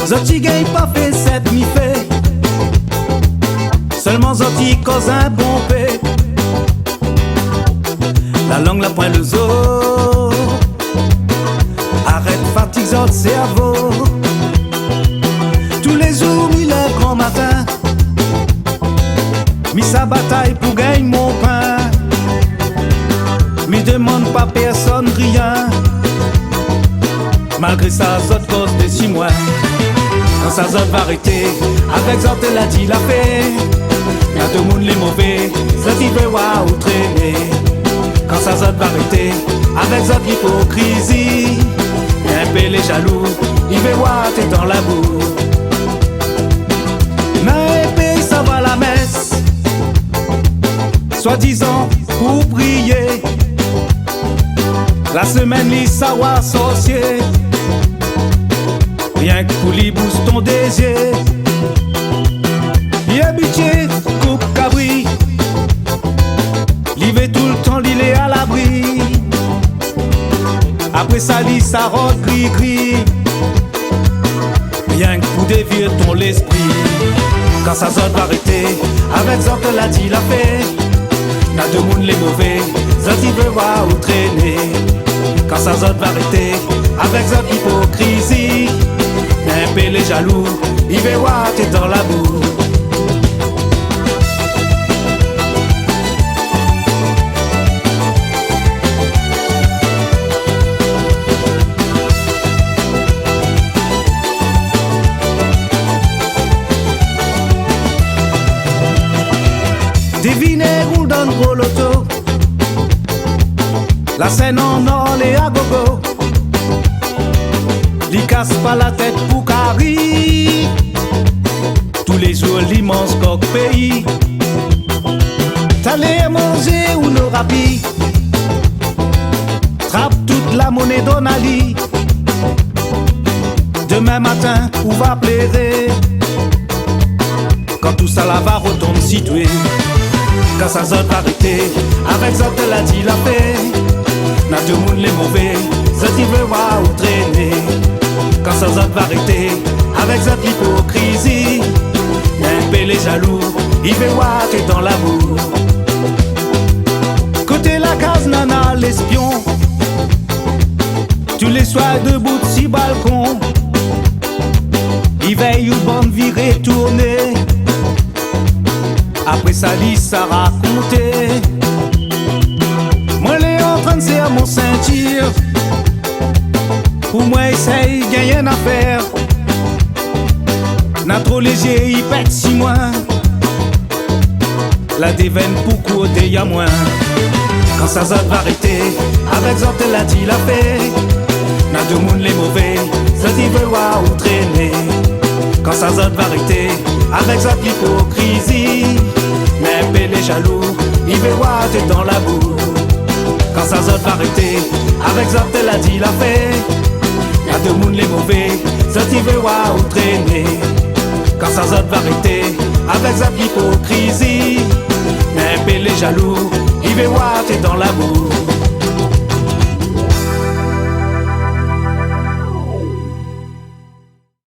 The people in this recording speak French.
Zoti gagne pas fait cette mi fait. Seulement Zoti cause un bon paix. La langue la pointe le zoo. Arrête fatigue Zot cerveau. Tous les jours il est grand matin. Mis sa bataille pour gagner mon pain. Mi demande pas personne rien. Malgré ça, Zot cause des 6 mois. Quand ça Zot va arrêter, avec Zot elle a dit la fait. Y'a tout le monde les mauvais, Zot il veut voir où traîner. Quand ça Zot va arrêter, avec Zot l'hypocrisie. Y'a un peu les jaloux, il veut voir t'es dans la boue. N'a épée ça va la messe, soi-disant pour prier. La semaine li ça va associer. Rien que pour lui booste ton désir. Il est habitué, coupe cabri. Il veut tout le temps, il est à l'abri. Après ça, lit ça rote gris-gris. Rien que pour dévier ton l'esprit. Quand ça Zot va arrêter, avec Zot elle a dit la fait. N'a deux monde les mauvais, Zot il veut voir où traîner. Quand ça Zot va arrêter, avec Zot hypocrisie. Un peu les jaloux, il veut voir t'es dans la boue. Devinez roule dans le gros loto. La scène en or et à gogo. Li casse pas la tête pour Carrie. Tous les jours l'immense coq pays. T'allais manger ou nos rapis. Trappe toute la monnaie d'Onali. Demain matin, où va plairer. Quand tout ça là va retomber situé. Quand ça Zot va arrêter, avec Zot elle a dit la paix. N'a tout le monde les mauvais, Zot il veut voir où traîner. Quand ça Zot va arrêter, avec Zot l'hypocrisie. Un peu les jaloux, il veut voir t'es dans la boue. Côté la case nana l'espion. Tous les soirs debout de 6 balcons. Il veille où bande virée tourner. Après ça lit ça raconter. Moi l'ai en train de serrer mon ceinture. Pour moi essaye gagner une affaire. N'a trop léger il pète 6 mois. La déveine pour côté y'a moins. Quand ça Zot va arrêter, avec Zot elle a dit la fait. N'a deux monde les mauvais, Zot il veut voir où traîner. Quand ça Zot va arrêter, avec Zot l'hypocrisie. Mais peu les jaloux, il veut voir t'es dans la boue. Quand ça Zot va arrêter, avec Zot elle a dit la fait. Y'a deux monde les mauvais, Zot il veut voir où traîner. Quand ça Zot va arrêter, avec Zot l'hypocrisie. Mais peu les jaloux, il veut voir t'es dans la boue.